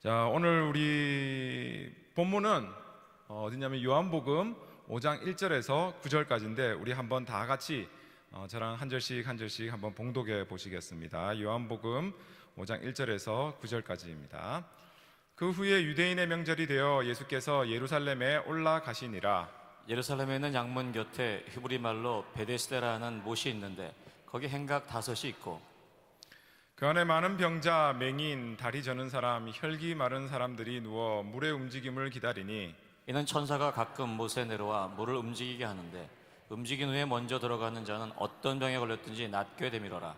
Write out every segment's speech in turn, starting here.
자, 오늘 우리 본문은 어디냐면 요한복음 5장 1절에서 9절까지인데 우리 한번 다 같이 저랑 한 절씩 한번 봉독해 보시겠습니다. 요한복음 5장 1절에서 9절까지입니다. 그 후에 유대인의 명절이 되어 예수께서 예루살렘에 올라가시니라. 예루살렘에 있는 양문 곁에 히브리 말로 베데스다라는 못이 있는데 거기 행각 5이 있고 그 안에 많은 병자, 맹인, 다리 저는 사람, 혈기 마른 사람들이 누워 물의 움직임을 기다리니 이는 천사가 가끔 못에 내려와 물을 움직이게 하는데 움직인 후에 먼저 들어가는 자는 어떤 병에 걸렸든지 낫게 되밀어라.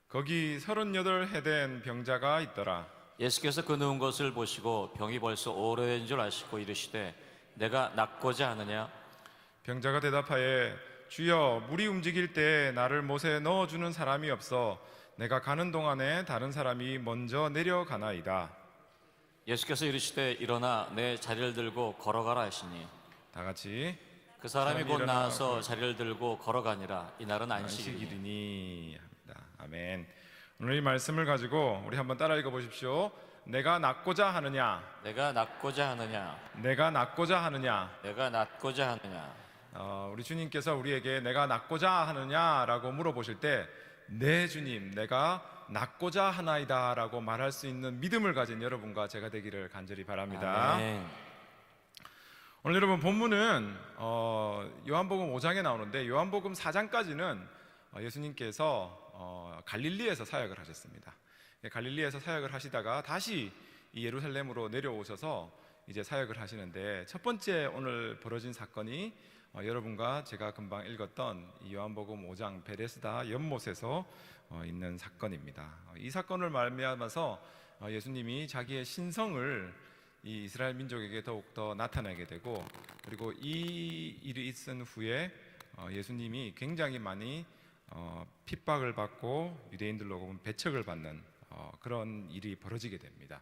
거기 38해 된 병자가 있더라. 예수께서 그 누운 것을 보시고 병이 벌써 오래된 줄 아시고 이르시되 내가 낫고자 하느냐? 병자가 대답하여 주여, 물이 움직일 때 나를 못에 넣어주는 사람이 없어 내가 가는 동안에 다른 사람이 먼저 내려가나이다. 예수께서 이르시되 일어나 내 자리를 들고 걸어가라 하시니 다 같이 그 사람이 곧 일어나 나와서 자리를 들고 걸어가니라. 이날은 안식일이니 안식일이니 합니다. 아멘. 오늘 이 말씀을 가지고 우리 한번 따라 읽어보십시오. 내가 낫고자 하느냐? 내가 낫고자 하느냐? 내가 낫고자 하느냐? 내가 낫고자 하느냐? 우리 주님께서 우리에게 내가 낫고자 하느냐라고 물어보실 때 네 주님, 내가 낫고자 하나이다 라고 말할 수 있는 믿음을 가진 여러분과 제가 되기를 간절히 바랍니다. 아멘. 오늘 여러분 본문은 요한복음 5장에 나오는데 요한복음 4장까지는 예수님께서 갈릴리에서 사역을 하셨습니다. 갈릴리에서 사역을 하시다가 다시 이 예루살렘으로 내려오셔서 이제 사역을 하시는데, 첫 번째 오늘 벌어진 사건이 여러분과 제가 금방 읽었던 이 요한복음 5장 베데스다 연못에서 있는 사건입니다. 이 사건을 말미암아서 예수님이 자기의 신성을 이 이스라엘 민족에게 더욱더 나타내게 되고, 그리고 이 일이 있은 후에 예수님이 굉장히 많이 핍박을 받고 유대인들로 배척을 받는 그런 일이 벌어지게 됩니다.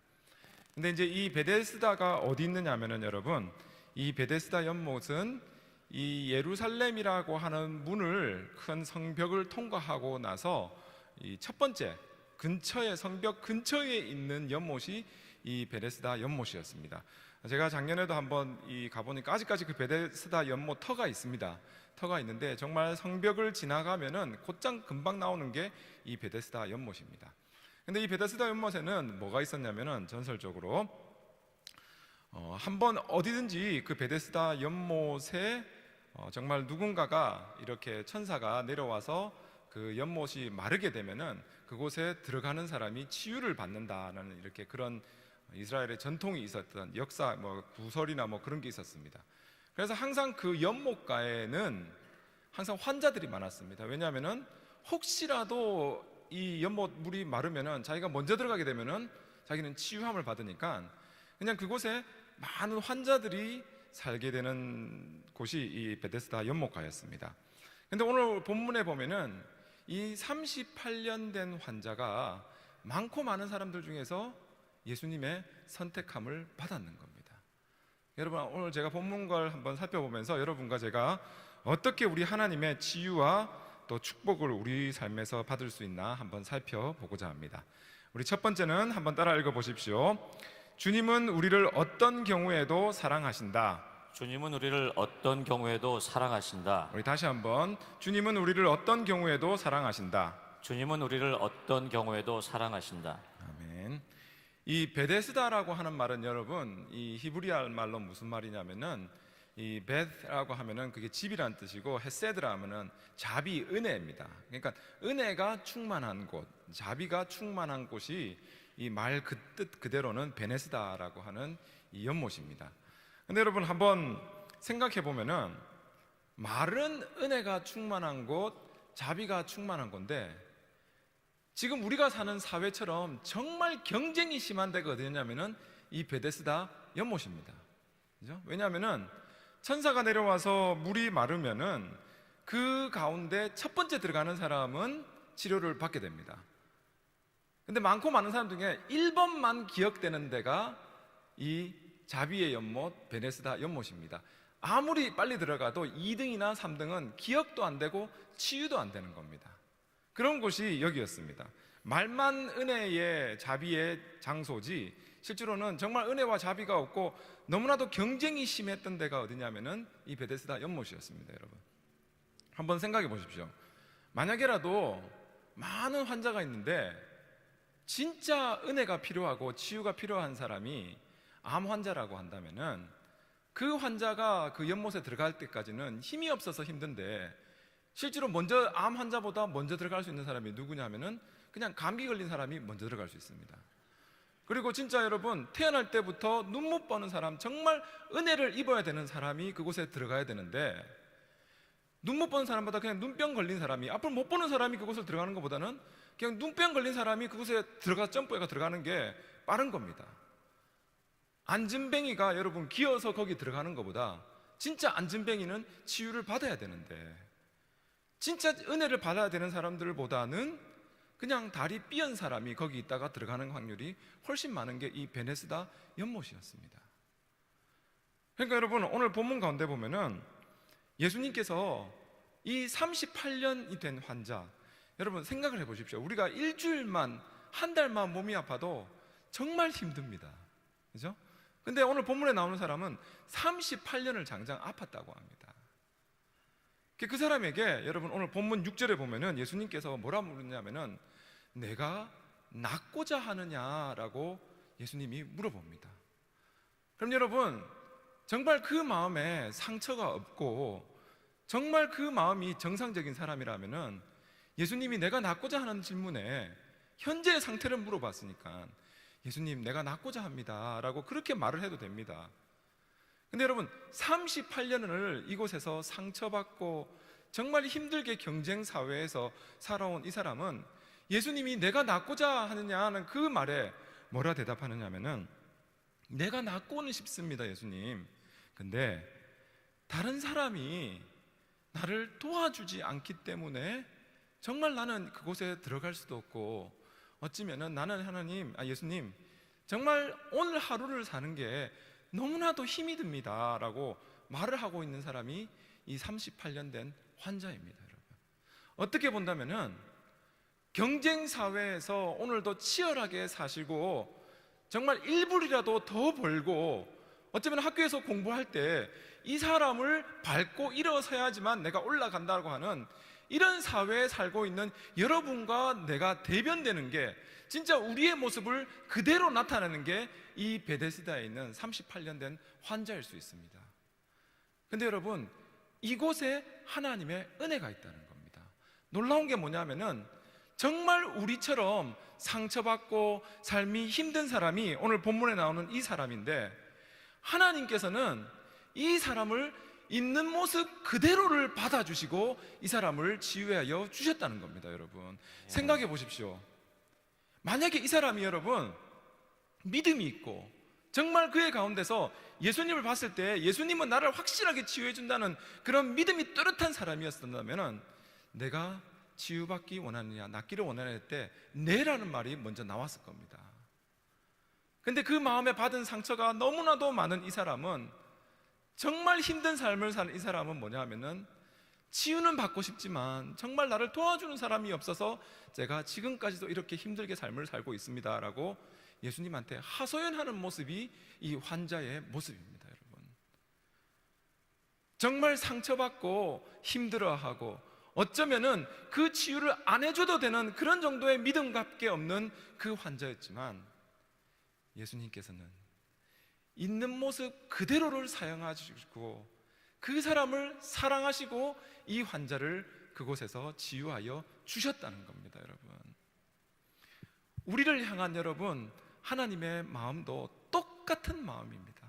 근데 이제 이 베데스다가 어디 있느냐면은 여러분, 이 베데스다 연못은 이 예루살렘이라고 하는 문을, 큰 성벽을 통과하고 나서 이 첫 번째 근처에, 성벽 근처에 있는 연못이 이 베데스다 연못이었습니다. 제가 작년에도 한번 가보니까 아직까지 그 베데스다 연못 터가 있습니다. 터가 있는데 정말 성벽을 지나가면은 곧장 금방 나오는 게 이 베데스다 연못입니다. 근데 이 베데스다 연못에는 뭐가 있었냐면은 전설적으로 한번 어디든지 그 베데스다 연못에 정말 누군가가 이렇게 천사가 내려와서 그 연못이 마르게 되면은 그곳에 들어가는 사람이 치유를 받는다는 이렇게 그런 이스라엘의 전통이 있었던 역사, 구설이나 그런 게 있었습니다. 그래서 항상 그 연못가에는 항상 환자들이 많았습니다. 왜냐하면은 혹시라도 이 연못 물이 마르면은 자기가 먼저 들어가게 되면은 자기는 치유함을 받으니까 그냥 그곳에 많은 환자들이 살게 되는 곳이 이 베데스다 연못가였습니다. 근데 오늘 본문에 보면은 이 38년 된 환자가 많고 많은 사람들 중에서 예수님의 선택함을 받았는 겁니다. 여러분, 오늘 제가 본문을 한번 살펴보면서 여러분과 제가 어떻게 우리 하나님의 치유와 또 축복을 우리 삶에서 받을 수 있나 한번 살펴보고자 합니다. 우리 첫 번째는 한번 따라 읽어보십시오. 주님은 우리를 어떤 경우에도 사랑하신다. 주님은 우리를 어떤 경우에도 사랑하신다. 우리 다시 한번, 주님은 우리를 어떤 경우에도 사랑하신다. 주님은 우리를 어떤 경우에도 사랑하신다. 아멘. 이 베데스다라고 하는 말은 여러분, 이 히브리어 말로 무슨 말이냐면은 이 베드라고 하면은 그게 집이란 뜻이고, 헤세드라 하면은 자비, 은혜입니다. 그러니까 은혜가 충만한 곳, 자비가 충만한 곳이 이 말 그 뜻 그대로는 베네스다라고 하는 이 연못입니다. 근데 여러분 한번 생각해 보면은 말은 은혜가 충만한 곳, 자비가 충만한 건데, 지금 우리가 사는 사회처럼 정말 경쟁이 심한 데가 어디냐면은 이 베데스다 연못입니다. 그죠? 왜냐하면은 천사가 내려와서 물이 마르면은 그 가운데 첫 번째 들어가는 사람은 치료를 받게 됩니다. 근데 많고 많은 사람 중에 1번만 기억되는 데가 이 자비의 연못, 베데스다 연못입니다. 아무리 빨리 들어가도 2등이나 3등은 기억도 안 되고 치유도 안 되는 겁니다. 그런 곳이 여기였습니다. 말만 은혜의 자비의 장소지 실제로는 정말 은혜와 자비가 없고 너무나도 경쟁이 심했던 데가 어디냐면은 이 베데스다 연못이었습니다. 여러분, 한번 생각해 보십시오. 만약에라도 많은 환자가 있는데 진짜 은혜가 필요하고 치유가 필요한 사람이 암 환자라고 한다면은 그 환자가 그 연못에 들어갈 때까지는 힘이 없어서 힘든데, 실제로 먼저 암 환자보다 먼저 들어갈 수 있는 사람이 누구냐면은 그냥 감기 걸린 사람이 먼저 들어갈 수 있습니다. 그리고 진짜 여러분, 태어날 때부터 눈 못 보는 사람, 정말 은혜를 입어야 되는 사람이 그곳에 들어가야 되는데, 눈 못 보는 사람보다 그냥 눈병 걸린 사람이, 앞을 못 보는 사람이 그곳을 들어가는 것보다는 그냥 눈병 걸린 사람이 그곳에 점프해가 들어가는 게 빠른 겁니다. 안진뱅이가 여러분 기어서 거기 들어가는 것보다 진짜 안진뱅이는 치유를 받아야 되는데, 진짜 은혜를 받아야 되는 사람들보다는 그냥 다리 삐은 사람이 거기 있다가 들어가는 확률이 훨씬 많은 게 이 베데스다 연못이었습니다. 그러니까 여러분, 오늘 본문 가운데 보면은 예수님께서 이 38년이 된 환자, 여러분 생각을 해보십시오. 우리가 일주일만, 한 달만 몸이 아파도 정말 힘듭니다. 그죠? 근데 오늘 본문에 나오는 사람은 38년을 장장 아팠다고 합니다. 그 사람에게 여러분 오늘 본문 6절에 보면은 예수님께서 뭐라 물었냐면은 내가 낫고자 하느냐라고 예수님이 물어봅니다. 그럼 여러분, 정말 그 마음에 상처가 없고 정말 그 마음이 정상적인 사람이라면은 예수님이 내가 낫고자 하는 질문에 현재의 상태를 물어봤으니까 예수님 내가 낫고자 합니다 라고 그렇게 말을 해도 됩니다. 근데 여러분, 38년을 이곳에서 상처받고 정말 힘들게 경쟁 사회에서 살아온 이 사람은 예수님이 내가 낫고자 하느냐는 그 말에 뭐라 대답하느냐면은 내가 낫고는 싶습니다 예수님. 근데 다른 사람이 나를 도와주지 않기 때문에 정말 나는 그곳에 들어갈 수도 없고, 어찌면은 나는 예수님 정말 오늘 하루를 사는 게 너무나도 힘이 듭니다 라고 말을 하고 있는 사람이 이 38년 된 환자입니다. 여러분, 어떻게 본다면은 경쟁 사회에서 오늘도 치열하게 사시고 정말 1불이라도 더 벌고, 어쩌면 학교에서 공부할 때 이 사람을 밟고 일어서야지만 내가 올라간다고 하는 이런 사회에 살고 있는 여러분과 내가 대변되는 게, 진짜 우리의 모습을 그대로 나타내는 게 이 베데스다에 있는 38년 된 환자일 수 있습니다. 근데 여러분, 이곳에 하나님의 은혜가 있다는 겁니다. 놀라운 게 뭐냐면은 정말 우리처럼 상처받고 삶이 힘든 사람이 오늘 본문에 나오는 이 사람인데, 하나님께서는 이 사람을 있는 모습 그대로를 받아주시고 이 사람을 치유하여 주셨다는 겁니다. 여러분, 생각해 보십시오. 만약에 이 사람이 여러분 믿음이 있고 정말 그의 가운데서 예수님을 봤을 때 예수님은 나를 확실하게 치유해 준다는 그런 믿음이 뚜렷한 사람이었다면, 내가 치유받기 원하느냐, 낫기를 원하느냐 할 때 네라는 말이 먼저 나왔을 겁니다. 근데 그 마음에 받은 상처가 너무나도 많은 이 사람은, 정말 힘든 삶을 사는 이 사람은 뭐냐 하면은 치유는 받고 싶지만 정말 나를 도와주는 사람이 없어서 제가 지금까지도 이렇게 힘들게 삶을 살고 있습니다 라고 예수님한테 하소연하는 모습이 이 환자의 모습입니다. 여러분, 정말 상처받고 힘들어하고 어쩌면은 그 치유를 안 해줘도 되는 그런 정도의 믿음밖에 없는 그 환자였지만, 예수님께서는 있는 모습 그대로를 사용하시고 그 사람을 사랑하시고 이 환자를 그곳에서 치유하여 주셨다는 겁니다. 여러분, 우리를 향한 여러분 하나님의 마음도 똑같은 마음입니다.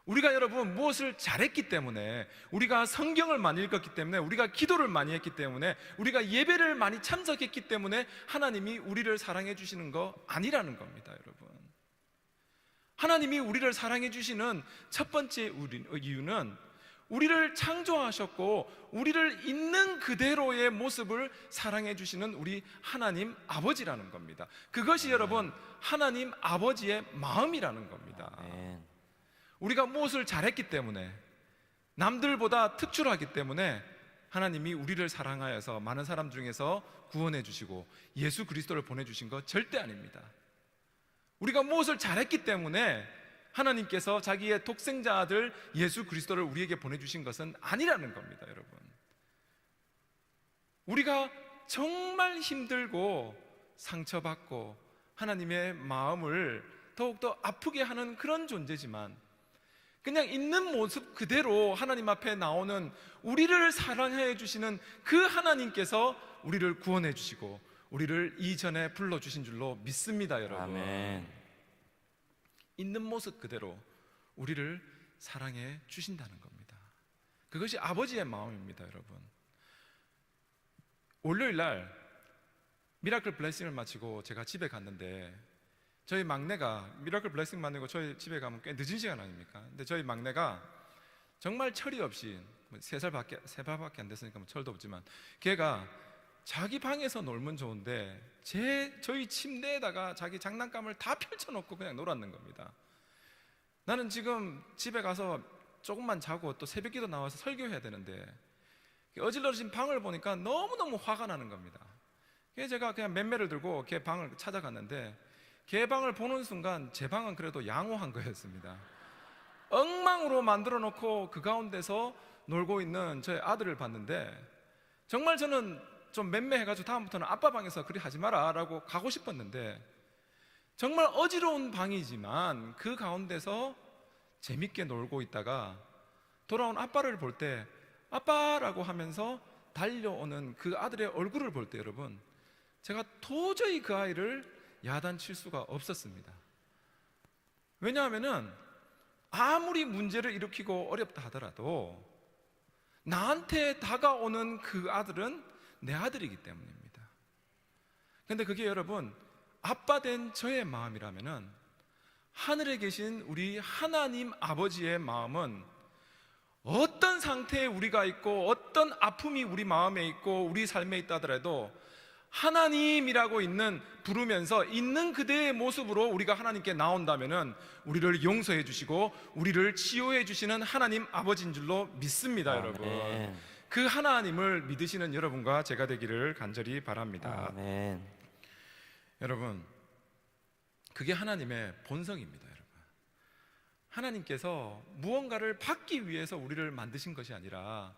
우리가 여러분 무엇을 잘했기 때문에, 우리가 성경을 많이 읽었기 때문에, 우리가 기도를 많이 했기 때문에, 우리가 예배를 많이 참석했기 때문에 하나님이 우리를 사랑해 주시는 거 아니라는 겁니다. 여러분, 하나님이 우리를 사랑해 주시는 첫 번째 이유는 우리를 창조하셨고 우리를 있는 그대로의 모습을 사랑해 주시는 우리 하나님 아버지라는 겁니다. 그것이 여러분 하나님 아버지의 마음이라는 겁니다. 우리가 무엇을 잘했기 때문에, 남들보다 특출하기 때문에 하나님이 우리를 사랑하여서 많은 사람 중에서 구원해 주시고 예수 그리스도를 보내주신 것 절대 아닙니다. 우리가 무엇을 잘했기 때문에 하나님께서 자기의 독생자 아들 예수 그리스도를 우리에게 보내주신 것은 아니라는 겁니다. 여러분, 우리가 정말 힘들고 상처받고 하나님의 마음을 더욱더 아프게 하는 그런 존재지만, 그냥 있는 모습 그대로 하나님 앞에 나오는 우리를 사랑해 주시는 그 하나님께서 우리를 구원해 주시고 우리를 이전에 불러주신 줄로 믿습니다. 여러분, 아멘. 있는 모습 그대로 우리를 사랑해 주신다는 겁니다. 그것이 아버지의 마음입니다. 여러분, 월요일 날 미라클 블레싱을 마치고 제가 집에 갔는데, 저희 막내가 미라클 블레싱 만나고 저희 집에 가면 꽤 늦은 시간 아닙니까? 근데 저희 막내가 정말 철이 없이, 3살밖에 안 됐으니까 뭐 철도 없지만, 걔가 자기 방에서 놀면 좋은데 저희 침대에다가 자기 장난감을 다 펼쳐놓고 그냥 놀았는 겁니다. 나는 지금 집에 가서 조금만 자고 또 새벽기도 나와서 설교해야 되는데 어질러진 방을 보니까 너무너무 화가 나는 겁니다. 그래서 제가 그냥 맴매를 들고 걔 방을 찾아갔는데, 걔 방을 보는 순간 제 방은 그래도 양호한 거였습니다. 엉망으로 만들어 놓고 그 가운데서 놀고 있는 저희 아들을 봤는데, 정말 저는 좀 맴매해가지고 다음부터는 아빠 방에서 그리 하지 마라 라고 가고 싶었는데, 정말 어지러운 방이지만 그 가운데서 재밌게 놀고 있다가 돌아온 아빠를 볼 때 아빠라고 하면서 달려오는 그 아들의 얼굴을 볼 때, 여러분, 제가 도저히 그 아이를 야단칠 수가 없었습니다. 왜냐하면은 아무리 문제를 일으키고 어렵다 하더라도 나한테 다가오는 그 아들은 내 아들이기 때문입니다. 그런데 그게 여러분, 아빠 된 저의 마음이라면은 하늘에 계신 우리 하나님 아버지의 마음은 어떤 상태에 우리가 있고 어떤 아픔이 우리 마음에 있고 우리 삶에 있다 하더라도 하나님이라고 부르면서 있는 그대의 모습으로 우리가 하나님께 나온다면은 우리를 용서해 주시고 우리를 치유해 주시는 하나님 아버지인 줄로 믿습니다. 아멘. 여러분, 그 하나님을 믿으시는 여러분과 제가 되기를 간절히 바랍니다. 아멘. 여러분, 그게 하나님의 본성입니다. 여러분, 하나님께서 무언가를 받기 위해서 우리를 만드신 것이 아니라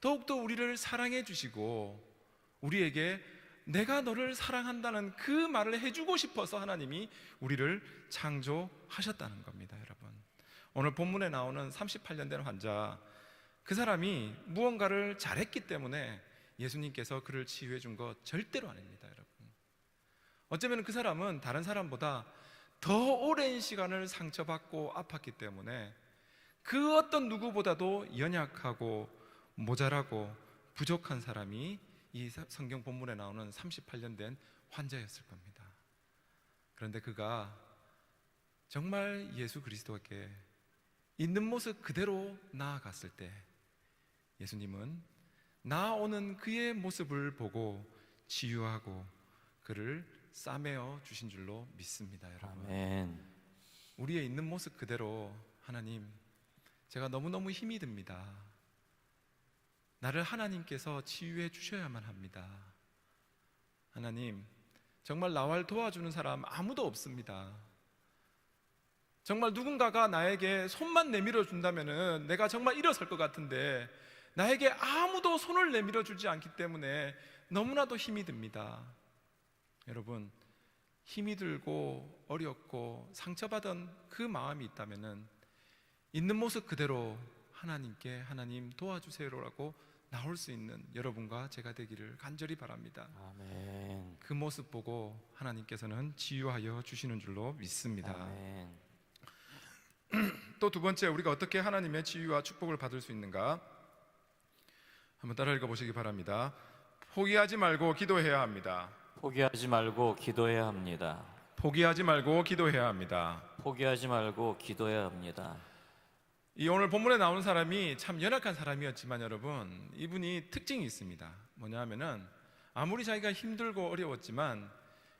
더욱더 우리를 사랑해 주시고 우리에게 내가 너를 사랑한다는 그 말을 해주고 싶어서 하나님이 우리를 창조하셨다는 겁니다. 여러분, 오늘 본문에 나오는 38년 된 환자, 그 사람이 무언가를 잘했기 때문에 예수님께서 그를 치유해 준 것 절대로 아닙니다. 여러분, 어쩌면 그 사람은 다른 사람보다 더 오랜 시간을 상처받고 아팠기 때문에 그 어떤 누구보다도 연약하고 모자라고 부족한 사람이 이 성경 본문에 나오는 38년 된 환자였을 겁니다. 그런데 그가 정말 예수 그리스도께 있는 모습 그대로 나아갔을 때 예수님은 나오는 그의 모습을 보고 치유하고 그를 싸매어 주신 줄로 믿습니다. 여러분, 아멘. 우리의 있는 모습 그대로 하나님, 제가 너무너무 힘이 듭니다. 나를 하나님께서 치유해 주셔야만 합니다. 하나님, 정말 나를 도와주는 사람 아무도 없습니다. 정말 누군가가 나에게 손만 내밀어 준다면은 내가 정말 일어설 것 같은데 나에게 아무도 손을 내밀어 주지 않기 때문에 너무나도 힘이 듭니다. 여러분, 힘이 들고 어렵고 상처받은 그 마음이 있다면은 있는 모습 그대로 하나님께 하나님 도와주세요라고 나올 수 있는 여러분과 제가 되기를 간절히 바랍니다. 아멘. 그 모습 보고 하나님께서는 치유하여 주시는 줄로 믿습니다. 아멘. 또 두 번째, 우리가 어떻게 하나님의 치유와 축복을 받을 수 있는가? 한번 따라 읽어보시기 바랍니다. 포기하지 말고 기도해야 합니다. 포기하지 말고 기도해야 합니다. 포기하지 말고 기도해야 합니다. 포기하지 말고 기도해야 합니다. 이 오늘 본문에 나오는 사람이 참 연약한 사람이었지만 여러분, 이분이 특징이 있습니다. 뭐냐 하면은 아무리 자기가 힘들고 어려웠지만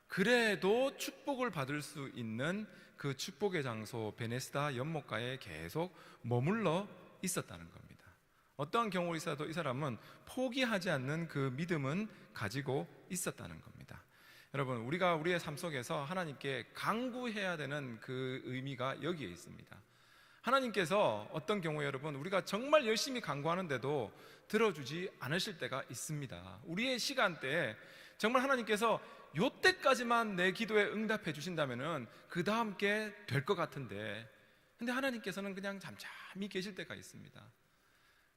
그래도 축복을 받을 수 있는 그 축복의 장소 베네스다 연못가에 계속 머물러 있었다는 겁니다. 어떠한 경우가 있어도 이 사람은 포기하지 않는 그 믿음은 가지고 있었다는 겁니다. 여러분, 우리가 우리의 삶 속에서 하나님께 간구해야 되는 그 의미가 여기에 있습니다. 하나님께서 어떤 경우에 여러분, 우리가 정말 열심히 간구하는데도 들어주지 않으실 때가 있습니다. 우리의 시간대에 정말 하나님께서 요때까지만 내 기도에 응답해 주신다면은 그 다음 게 될 것 같은데, 근데 하나님께서는 그냥 잠잠히 계실 때가 있습니다.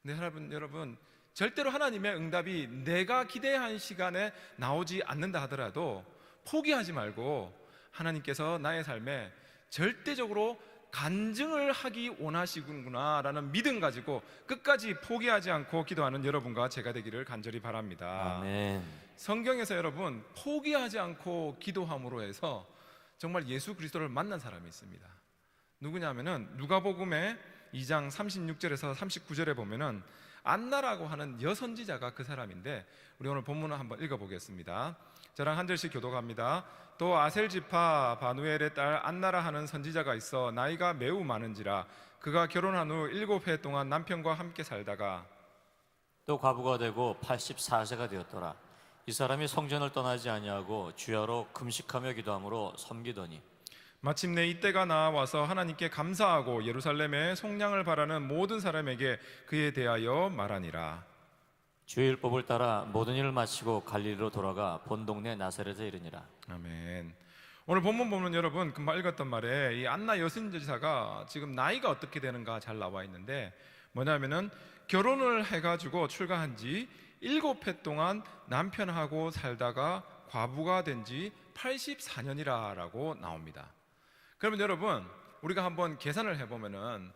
근데 여러분 절대로 하나님의 응답이 내가 기대한 시간에 나오지 않는다 하더라도 포기하지 말고 하나님께서 나의 삶에 절대적으로 간증을 하기 원하시구나라는 믿음 가지고 끝까지 포기하지 않고 기도하는 여러분과 제가 되기를 간절히 바랍니다. 아멘. 성경에서 여러분, 포기하지 않고 기도함으로 해서 정말 예수 그리스도를 만난 사람이 있습니다. 누구냐면은 누가복음의 2장 36절에서 39절에 보면은 안나라고 하는 여선지자가 그 사람인데, 우리 오늘 본문을 한번 읽어보겠습니다. 저랑 한 절씩 교독합니다. 또 아셀 지파 바누엘의 딸 안나라 하는 선지자가 있어 나이가 매우 많은지라 그가 결혼한 후 7해 동안 남편과 함께 살다가 또 과부가 되고 84세가 되었더라. 이 사람이 성전을 떠나지 아니하고 주야로 금식하며 기도함으로 섬기더니 마침내 이때가 나와서 하나님께 감사하고 예루살렘에 속량을 바라는 모든 사람에게 그에 대하여 말하니라. 주의 율법을 따라 모든 일을 마치고 갈릴리로 돌아가 본 동네 나사렛에 이르니라. 아멘. 오늘 본문 보면 여러분 금방 읽었던 말에 이 안나 여선지자가 지금 나이가 어떻게 되는가 잘 나와 있는데, 뭐냐면은 결혼을 해가지고 출가한 지 7해 동안 남편하고 살다가 과부가 된 지 84년이라고 나옵니다. 그러면 여러분, 우리가 한번 계산을 해보면은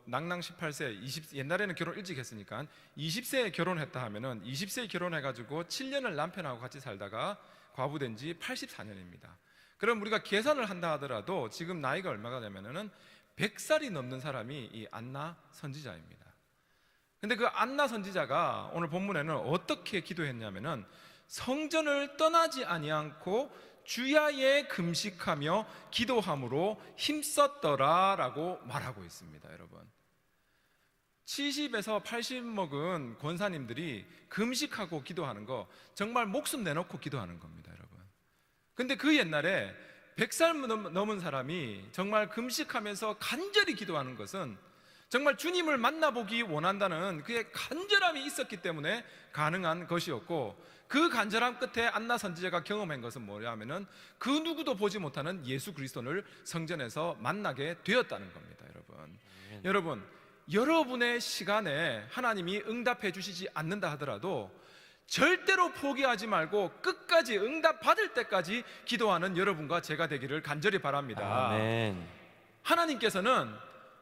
낭낭 18세, 20, 옛날에는 결혼 일찍 했으니까 20세에 결혼했다 하면은 20세에 결혼해가지고 7년을 남편하고 같이 살다가 과부된 지 84년입니다. 그럼 우리가 계산을 한다 하더라도 지금 나이가 얼마가 되면은 100살이 넘는 사람이 이 안나 선지자입니다. 근데 그 안나 선지자가 오늘 본문에는 어떻게 기도했냐면은 성전을 떠나지 아니않고 주야에 금식하며 기도함으로 힘썼더라라고 말하고 있습니다. 여러분, 70에서 80 먹은 권사님들이 금식하고 기도하는 거 정말 목숨 내놓고 기도하는 겁니다. 여러분, 근데 그 옛날에 100살 넘은 사람이 정말 금식하면서 간절히 기도하는 것은 정말 주님을 만나보기 원한다는 그의 간절함이 있었기 때문에 가능한 것이었고, 그 간절함 끝에 안나 선지자가 경험한 것은 뭐냐면은 그 누구도 보지 못하는 예수 그리스도를 성전에서 만나게 되었다는 겁니다. 여러분, 여러분의 시간에 하나님이 응답해 주시지 않는다 하더라도 절대로 포기하지 말고 끝까지 응답 받을 때까지 기도하는 여러분과 제가 되기를 간절히 바랍니다. 아멘. 하나님께서는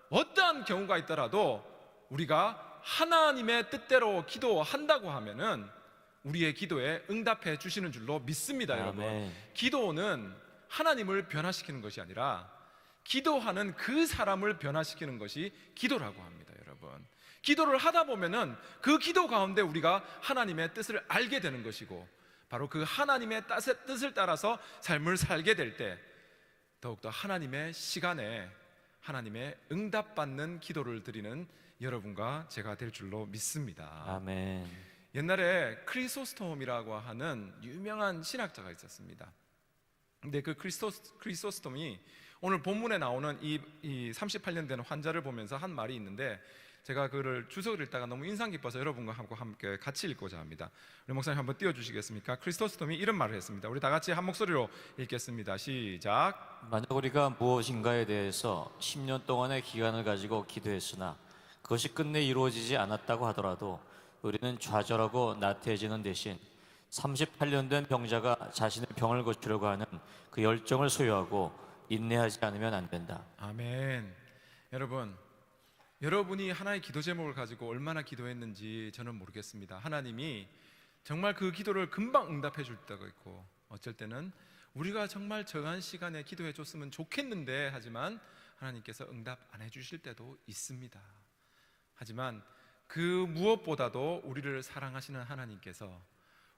어떠한 경우가 있더라도 우리가 하나님의 뜻대로 기도한다고 하면은 우리의 기도에 응답해 주시는 줄로 믿습니다. 여러분, 아멘. 기도는 하나님을 변화시키는 것이 아니라 기도하는 그 사람을 변화시키는 것이 기도라고 합니다. 여러분, 기도를 하다 보면은 그 기도 가운데 우리가 하나님의 뜻을 알게 되는 것이고, 바로 그 하나님의 뜻을 따라서 삶을 살게 될 때 더욱더 하나님의 시간에 하나님의 응답받는 기도를 드리는 여러분과 제가 될 줄로 믿습니다. 아멘. 옛날에 크리소스톰이라고 하는 유명한 신학자가 있었습니다. 근데 그 크리소스톰이 오늘 본문에 나오는 이 38년 된 환자를 보면서 한 말이 있는데, 제가 그를 주석을 읽다가 너무 인상 깊어서 여러분과 함께 같이 읽고자 합니다. 우리 목사님 한번 띄워주시겠습니까? 크리소스톰이 이런 말을 했습니다. 우리 다 같이 한 목소리로 읽겠습니다. 시작. 만약 우리가 무엇인가에 대해서 10년 동안의 기간을 가지고 기도했으나 그것이 끝내 이루어지지 않았다고 하더라도 우리는 좌절하고 나태해지는 대신 38년 된 병자가 자신의 병을 고치려고 하는 그 열정을 소유하고 인내하지 않으면 안 된다. 아멘. 여러분이 하나의 기도 제목을 가지고 얼마나 기도했는지 저는 모르겠습니다. 하나님이 정말 그 기도를 금방 응답해 줄 때가 있고, 어쩔 때는 우리가 정말 정한 시간에 기도해 줬으면 좋겠는데 하지만 하나님께서 응답 안 해주실 때도 있습니다. 하지만 그 무엇보다도 우리를 사랑하시는 하나님께서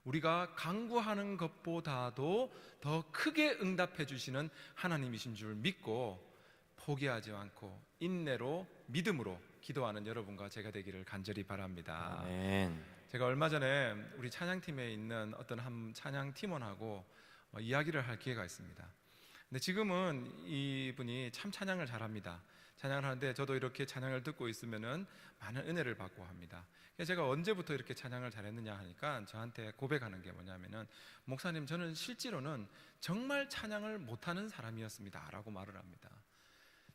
우리가 간구하는 것보다도 더 크게 응답해 주시는 하나님이신 줄 믿고 포기하지 않고 인내로 믿음으로 기도하는 여러분과 제가 되기를 간절히 바랍니다. 아멘. 제가 얼마 전에 우리 찬양팀에 있는 어떤 한 찬양 팀원하고 이야기를 할 기회가 있습니다. 근데 지금은 이분이 참 찬양을 잘합니다. 찬양을 하는데 저도 이렇게 찬양을 듣고 있으면은 많은 은혜를 받고 합니다. 그래서 제가 언제부터 이렇게 찬양을 잘했느냐 하니까 저한테 고백하는 게 뭐냐면은, 목사님, 저는 실제로는 정말 찬양을 못하는 사람이었습니다 라고 말을 합니다.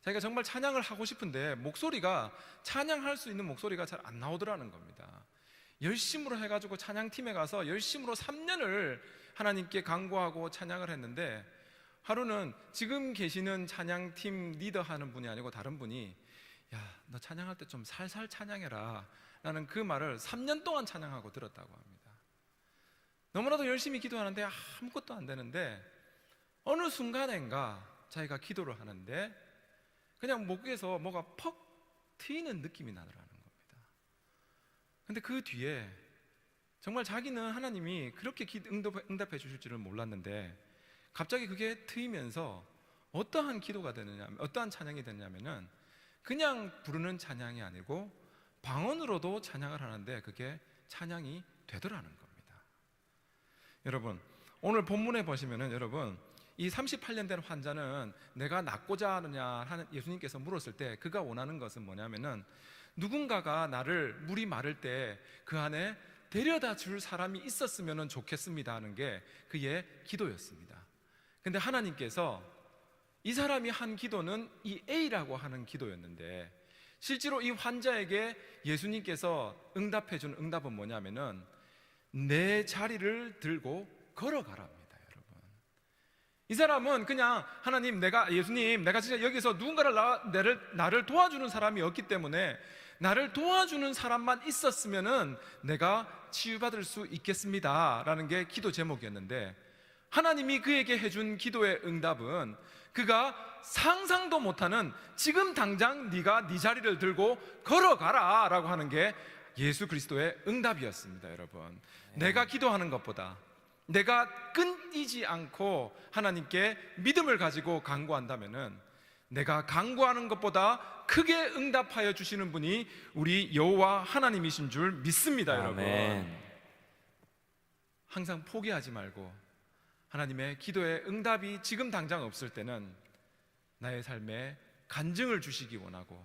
자기가 정말 찬양을 하고 싶은데 목소리가, 찬양할 수 있는 목소리가 잘 안 나오더라는 겁니다. 열심으로 해가지고 찬양팀에 가서 열심으로 3년을 하나님께 간구하고 찬양을 했는데, 하루는 지금 계시는 찬양팀 리더하는 분이 아니고 다른 분이, 야, 너 찬양할 때 좀 살살 찬양해라 라는 그 말을 3년 동안 찬양하고 들었다고 합니다. 너무나도 열심히 기도하는데 아무것도 안 되는데, 어느 순간인가 자기가 기도를 하는데 그냥 목에서 뭐가 퍽 트이는 느낌이 나더라는 겁니다. 근데 그 뒤에 정말 자기는 하나님이 그렇게 응답해 주실 줄은 몰랐는데, 갑자기 그게 트이면서 어떠한 기도가 되느냐, 어떠한 찬양이 되냐면은 그냥 부르는 찬양이 아니고 방언으로도 찬양을 하는데 그게 찬양이 되더라는 겁니다. 여러분, 오늘 본문에 보시면은 여러분, 이 38년 된 환자는 내가 낫고자 하느냐 하는 예수님께서 물었을 때 그가 원하는 것은 뭐냐면은, 누군가가 나를, 물이 마를 때 그 안에 데려다 줄 사람이 있었으면 좋겠습니다 하는 게 그의 기도였습니다. 근데 하나님께서 이 사람이 한 기도는 이 A라고 하는 기도였는데, 실제로 이 환자에게 예수님께서 응답해 준 응답은 뭐냐면은 내 자리를 들고 걸어가랍니다. 여러분, 이 사람은 그냥 하나님, 예수님, 내가 진짜 여기서 누군가를 나를 도와주는 사람이 없기 때문에 나를 도와주는 사람만 있었으면은 내가 치유받을 수 있겠습니다 라는 게 기도 제목이었는데, 하나님이 그에게 해준 기도의 응답은 그가 상상도 못하는, 지금 당장 네가 네 자리를 들고 걸어가라 라고 하는 게 예수 그리스도의 응답이었습니다. 여러분, 내가 기도하는 것보다, 내가 끊이지 않고 하나님께 믿음을 가지고 간구한다면은, 내가 간구하는 것보다 크게 응답하여 주시는 분이 우리 여호와 하나님이신 줄 믿습니다. 아멘. 여러분, 항상 포기하지 말고 하나님의 기도의 응답이 지금 당장 없을 때는 나의 삶에 간증을 주시기 원하고,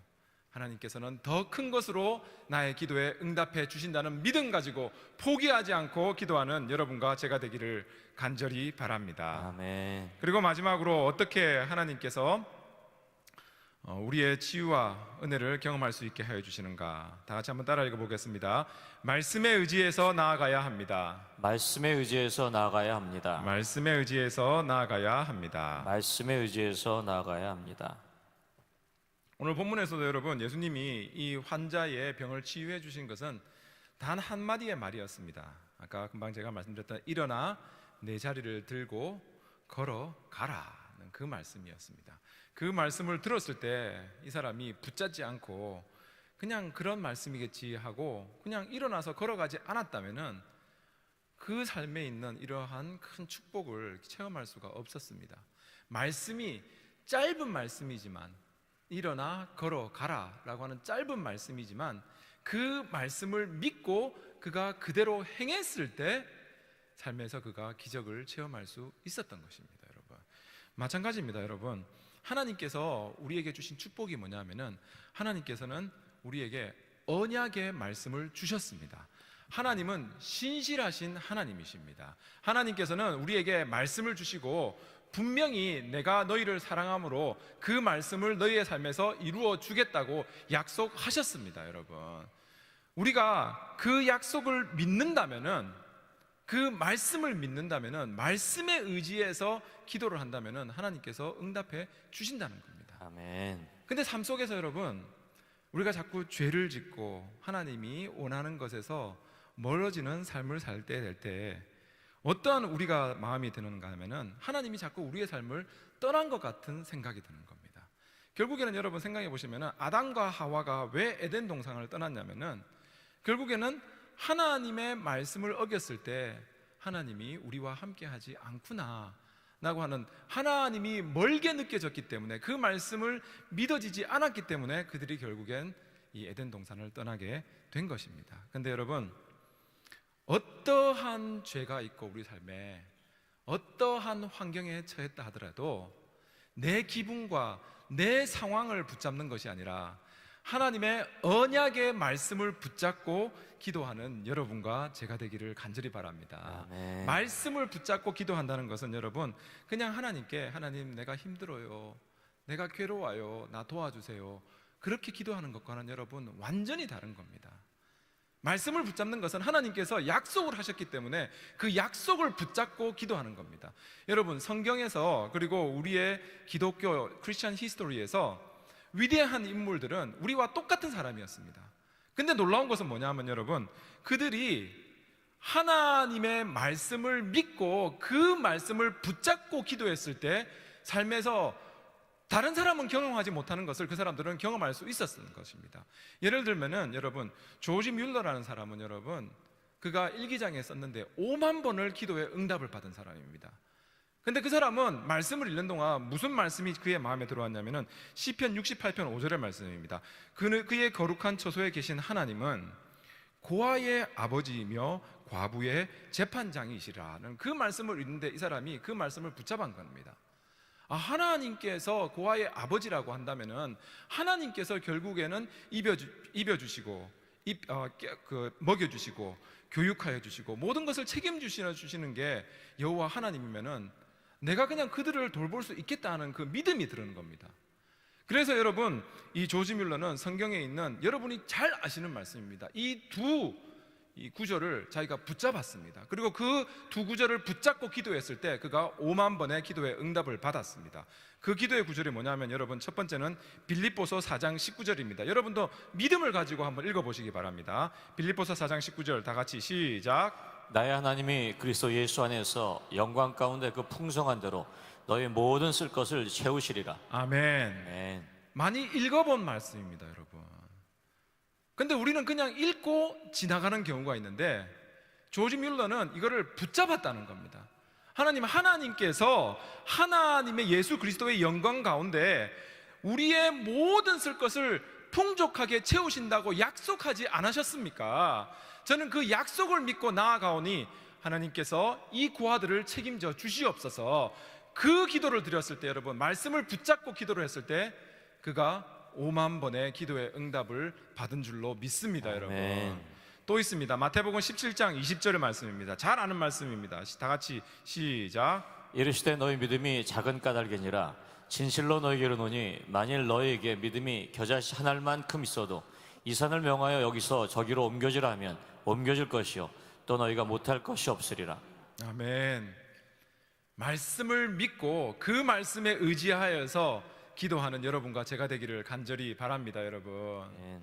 하나님께서는 더 큰 것으로 나의 기도에 응답해 주신다는 믿음 가지고 포기하지 않고 기도하는 여러분과 제가 되기를 간절히 바랍니다. 아멘. 그리고 마지막으로 어떻게 하나님께서 우리의 치유와 은혜를 경험할 수 있게 하여 주시는가, 다 같이 한번 따라 읽어보겠습니다. 말씀에 의지해서 나아가야 합니다. 말씀에 의지해서 나아가야 합니다. 말씀에 의지해서 나아가야 합니다. 말씀에 의지해서 나아가야 합니다. 오늘 본문에서도 여러분, 예수님이 이 환자의 병을 치유해 주신 것은 단 한마디의 말이었습니다. 아까 금방 제가 말씀드렸던 일어나 내 자리를 들고 걸어가라는 그 말씀이었습니다. 그 말씀을 들었을 때 이 사람이 붙잡지 않고 그냥 그런 말씀이겠지 하고 그냥 일어나서 걸어가지 않았다면은 그 삶에 있는 이러한 큰 축복을 체험할 수가 없었습니다. 말씀이 짧은 말씀이지만, 일어나 걸어가라 라고 하는 짧은 말씀이지만 그 말씀을 믿고 그가 그대로 행했을 때 삶에서 그가 기적을 체험할 수 있었던 것입니다. 여러분, 마찬가지입니다. 여러분, 하나님께서 우리에게 주신 축복이 뭐냐면은, 하나님께서는 우리에게 언약의 말씀을 주셨습니다. 하나님은 신실하신 하나님이십니다. 하나님께서는 우리에게 말씀을 주시고 분명히 내가 너희를 사랑함으로 그 말씀을 너희의 삶에서 이루어 주겠다고 약속하셨습니다. 여러분, 우리가 그 약속을 믿는다면은, 그 말씀을 믿는다면은, 말씀에 의지해서 기도를 한다면은 하나님께서 응답해 주신다는 겁니다. 아멘. 근데 삶 속에서 여러분, 우리가 자꾸 죄를 짓고 하나님이 원하는 것에서 멀어지는 삶을 살 때 될 때 어떠한 우리가 마음이 드는가 하면은, 하나님이 자꾸 우리의 삶을 떠난 것 같은 생각이 드는 겁니다. 결국에는 여러분 생각해 보시면은, 아담과 하와가 왜 에덴 동산을 떠났냐면은, 결국에는 하나님의 말씀을 어겼을 때 하나님이 우리와 함께 하지 않구나 라고 하는, 하나님이 멀게 느껴졌기 때문에, 그 말씀을 믿어지지 않았기 때문에 그들이 결국엔 이 에덴 동산을 떠나게 된 것입니다. 근데 여러분, 어떠한 죄가 있고 우리 삶에 어떠한 환경에 처했다 하더라도 내 기분과 내 상황을 붙잡는 것이 아니라 하나님의 언약의 말씀을 붙잡고 기도하는 여러분과 제가 되기를 간절히 바랍니다. 아멘. 말씀을 붙잡고 기도한다는 것은 여러분, 그냥 하나님께 하나님 내가 힘들어요, 내가 괴로워요, 나 도와주세요, 그렇게 기도하는 것과는 여러분 완전히 다른 겁니다. 말씀을 붙잡는 것은 하나님께서 약속을 하셨기 때문에 그 약속을 붙잡고 기도하는 겁니다. 여러분, 성경에서 그리고 우리의 기독교 크리스천 히스토리에서 위대한 인물들은 우리와 똑같은 사람이었습니다. 근데 놀라운 것은 뭐냐면 여러분, 그들이 하나님의 말씀을 믿고 그 말씀을 붙잡고 기도했을 때 삶에서 다른 사람은 경험하지 못하는 것을 그 사람들은 경험할 수 있었던 것입니다. 예를 들면은 여러분, 조지 뮬러라는 사람은 여러분, 그가 일기장에 썼는데 5만 번을 기도에 응답을 받은 사람입니다. 근데 그 사람은 말씀을 읽는 동안 무슨 말씀이 그의 마음에 들어왔냐면은 시편 68편 5절의 말씀입니다. 그의 거룩한 처소에 계신 하나님은 고아의 아버지이며 과부의 재판장이시라는 그 말씀을 읽는데 이 사람이 그 말씀을 붙잡은 겁니다. 하나님께서 고아의 아버지라고 한다면은 하나님께서 결국에는 입여주시고 먹여주시고 교육하여 주시고 모든 것을 책임주시는 게 여호와 하나님이면은 내가 그냥 그들을 돌볼 수 있겠다는 그 믿음이 드는 겁니다. 그래서 여러분, 이 조지 뮬러는 성경에 있는 여러분이 잘 아시는 말씀입니다. 이 구절을 자기가 붙잡았습니다. 그리고 그 두 구절을 붙잡고 기도했을 때 그가 5만 번의 기도의 응답을 받았습니다. 그 기도의 구절이 뭐냐면 여러분, 첫 번째는 빌립보서 4장 19절입니다. 여러분도 믿음을 가지고 한번 읽어보시기 바랍니다. 빌립보서 4장 19절 다 같이 시작. 나의 하나님이 그리스도 예수 안에서 영광 가운데 그 풍성한 대로 너의 모든 쓸 것을 채우시리라. 아멘. 아멘. 많이 읽어본 말씀입니다, 여러분. 근데 우리는 그냥 읽고 지나가는 경우가 있는데 조지 뮬러는 이거를 붙잡았다는 겁니다. 하나님께서 하나님의 예수 그리스도의 영광 가운데 우리의 모든 쓸 것을 풍족하게 채우신다고 약속하지 않으셨습니까? 저는 그 약속을 믿고 나아가오니 하나님께서 이 고아들을 책임져 주시옵소서. 그 기도를 드렸을 때 여러분, 말씀을 붙잡고 기도를 했을 때 그가 5만 번의 기도의 응답을 받은 줄로 믿습니다. 아멘. 여러분, 또 있습니다. 마태복음 17장 20절의 말씀입니다. 잘 아는 말씀입니다. 다 같이 시작. 이르시되 너희 믿음이 작은 까닭이니라. 진실로 너희에게 이르노니 만일 너희에게 믿음이 겨자씨 한 알만큼 있어도 이 산을 명하여 여기서 저기로 옮겨지라 하면 옮겨질 것이요 또 너희가 못할 것이 없으리라. 아멘. 말씀을 믿고 그 말씀에 의지하여서 기도하는 여러분과 제가 되기를 간절히 바랍니다. 여러분, 아멘.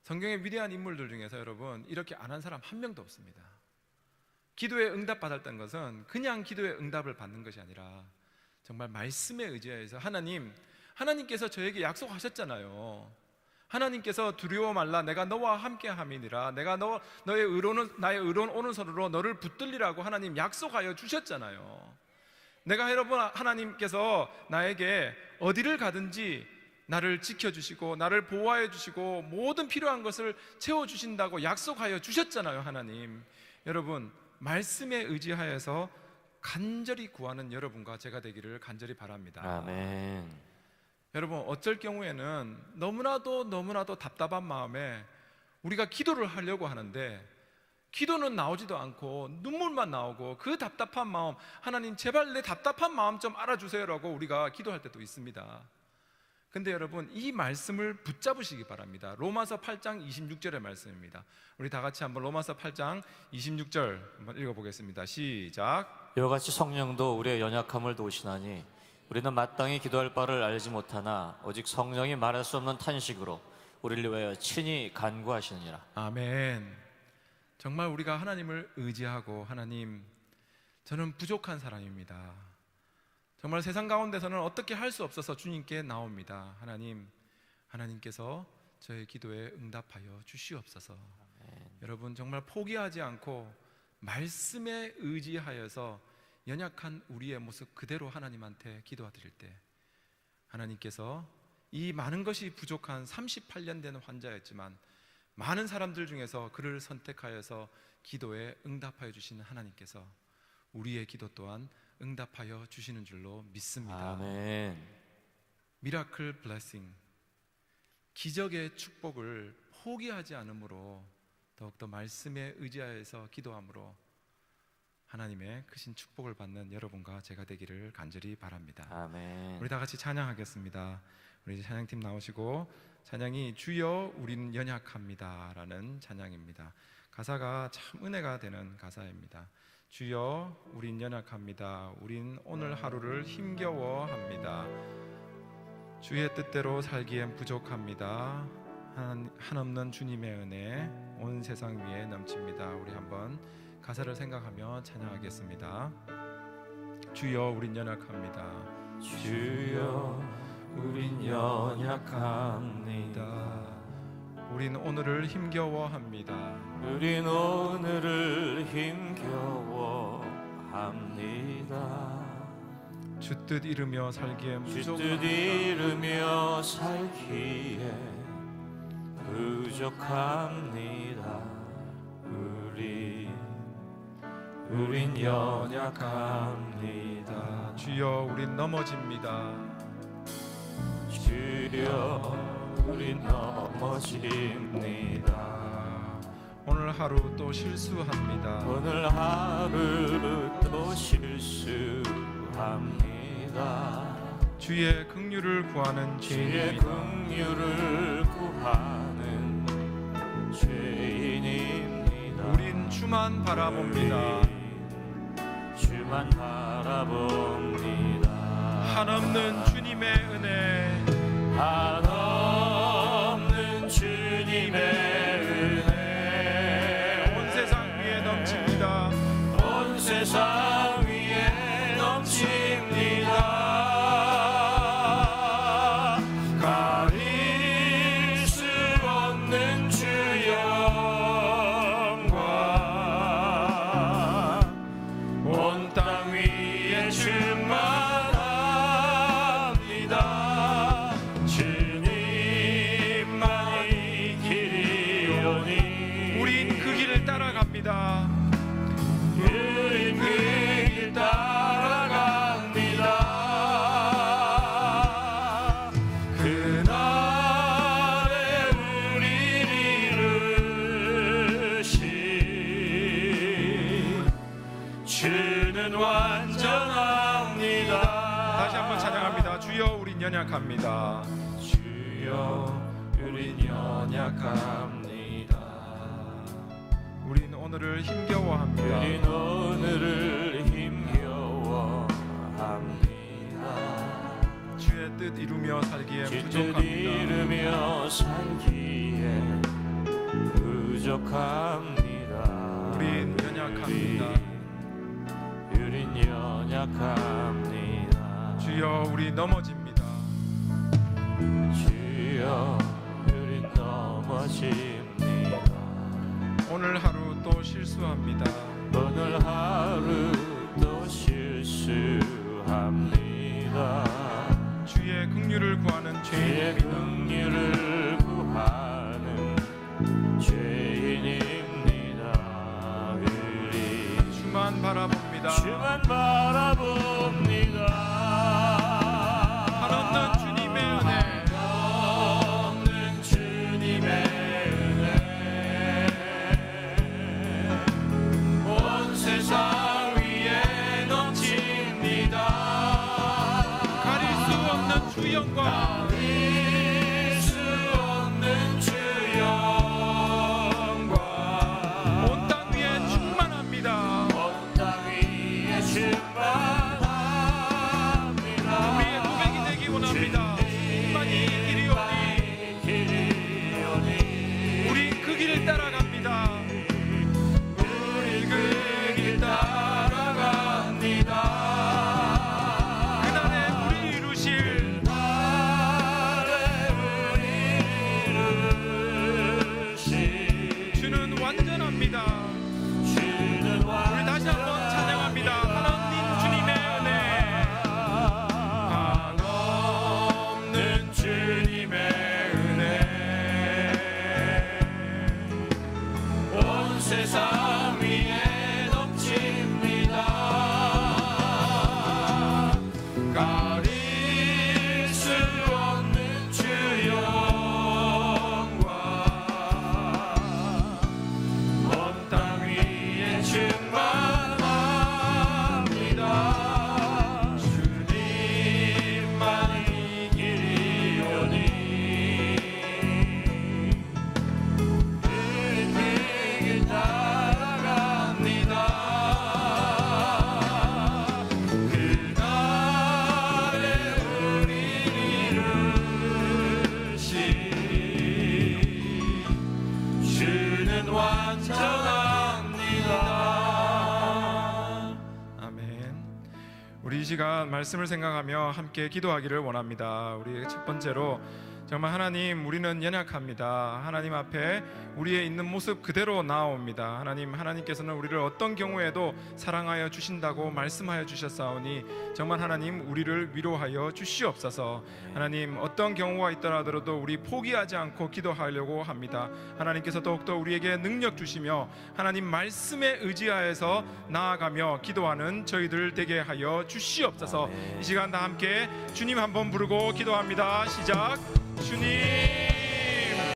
성경의 위대한 인물들 중에서 여러분 이렇게 안 한 사람 한 명도 없습니다. 기도에 응답 받았던 것은 그냥 기도에 응답을 받는 것이 아니라 정말 말씀에 의지하여서 하나님께서 저에게 약속하셨잖아요. 하나님께서 두려워 말라 내가 너와 함께 함이니라. 내가 나의 의로운 오른손으로 너를 붙들리라고 하나님 약속하여 주셨잖아요. 내가 여러분, 하나님께서 나에게 어디를 가든지 나를 지켜주시고 나를 보호하여 주시고 모든 필요한 것을 채워주신다고 약속하여 주셨잖아요. 하나님, 여러분 말씀에 의지하여서 간절히 구하는 여러분과 제가 되기를 간절히 바랍니다. 아멘. 여러분, 어쩔 경우에는 너무나도 답답한 마음에 우리가 기도를 하려고 하는데 기도는 나오지도 않고 눈물만 나오고 그 답답한 마음, 하나님 제발 내 답답한 마음 좀 알아주세요라고 우리가 기도할 때도 있습니다. 근데 여러분, 이 말씀을 붙잡으시기 바랍니다. 로마서 8장 26절의 말씀입니다. 우리 다 같이 한번 로마서 8장 26절 한번 읽어보겠습니다. 시작. 이와 같이 성령도 우리의 연약함을 도우시나니 우리는 마땅히 기도할 바를 알지 못하나 오직 성령이 말할 수 없는 탄식으로 우리를 위하여 친히 간구하시느니라. 아멘. 정말 우리가 하나님을 의지하고 하나님, 저는 부족한 사람입니다. 정말 세상 가운데서는 어떻게 할 수 없어서 주님께 나옵니다. 하나님께서 저의 기도에 응답하여 주시옵소서. 여러분, 정말 포기하지 않고 말씀에 의지하여서 연약한 우리의 모습 그대로 하나님한테 기도드릴 때 하나님께서 이 많은 것이 부족한 38년 된 환자였지만 많은 사람들 중에서 그를 선택하여서 기도에 응답하여 주시는 하나님께서 우리의 기도 또한 응답하여 주시는 줄로 믿습니다. 아멘. 미라클 블레싱, 기적의 축복을 포기하지 않으므로 더욱더 말씀에 의지하여서 기도함으로 하나님의 크신 축복을 받는 여러분과 제가 되기를 간절히 바랍니다. 아멘. 우리 다 같이 찬양하겠습니다. 우리 이제 찬양팀 나오시고, 찬양이 주여 우린 연약합니다 라는 찬양입니다. 가사가 참 은혜가 되는 가사입니다. 주여 우린 연약합니다. 우린 오늘 하루를 힘겨워합니다. 주의 뜻대로 살기엔 부족합니다. 한없는 주님의 은혜 온 세상 위에 넘칩니다. 우리 한번 가사를 생각하며 찬양하겠습니다. 주여 우린 연약합니다. 주여 우린 연약합니다. 우린 오늘을 힘겨워합니다. 우린 오늘을 힘겨워합니다. 주 뜻 이루며 살기엔 주 뜻 부족합니다. 이루며 살기에 부족합니다. 우린 연약합니다. 주여 우린 넘어집니다. 주여 우린 넘어집니다. 오늘 하루 또 실수합니다. 오늘 하루 또 실수합니다. 주의 긍휼을 구하는 주의 죄인입니다. 긍휼을 구하는 죄인입니다. 우린 주만 바라봅니다. 주만 바라봅니다. 한없는 주님의 은혜, 한없는 주님의 은혜 온 세상 위에 넘칩니다. 온 세상 위에 넘칩니다. 가릴 수 없는 주 영광 온 땅 위에 충만합니다. 주님만이 길이오니 우린 그 길을 따라갑니다. 우린 그 길 따라갑니다. 그날에 우리를 이루신 주는 완전합니다. 다시 한번 찬양합니다. 주여 우린 연약합니다. 주여 우린 연약합니다. 우린 오늘을 힘겨워합니다. 우린 오늘을 힘겨워합니다. 주의 뜻 이루며 살기에 주 뜻 부족합니다. 이루며 살기에 부족합니다. 우린 연약합니다. 우린 연약합니다. 주여 우리 넘어집니다. 주여 우린 넘어집니다. 오늘 하루 또 실수합니다. 오늘 하루 또 실수합니다. 주의 긍휼을 구하는 주의 죄인입니다. 긍휼을 구하는 죄인입니다. 우리 주만 바라봅니다. 주만 바라봅니다. 한없는 주님의 은혜, 없는 주님의 은혜 온 세상 위에 넘칩니다. 가릴 수 없는 주 영광, 가릴 수 없는 주 영광 온 땅 위에 충만합니다. 온 땅 위에 충만합니다. 우리의 고백이 되기 원합니다. 주만이 길이오니 우린 그 길을 따라갑니다. 우리 그 길 따라갑니다. 그날에 우리 이루실 나를 시간 말씀을 생각하며 함께 기도하기를 원합니다. 우리 첫 번째로 정말 하나님, 우리는 연약합니다. 하나님 앞에 우리의 있는 모습 그대로 나옵니다. 하나님께서는 우리를 어떤 경우에도 사랑하여 주신다고 말씀하여 주셨사오니 정말 하나님, 우리를 위로하여 주시옵소서. 하나님, 어떤 경우가 있더라도 우리 포기하지 않고 기도하려고 합니다. 하나님께서 더욱더 우리에게 능력 주시며 하나님 말씀에 의지하여서 나아가며 기도하는 저희들 되게 하여 주시옵소서. 이 시간 다 함께 주님 한번 부르고 기도합니다. 시작. 주님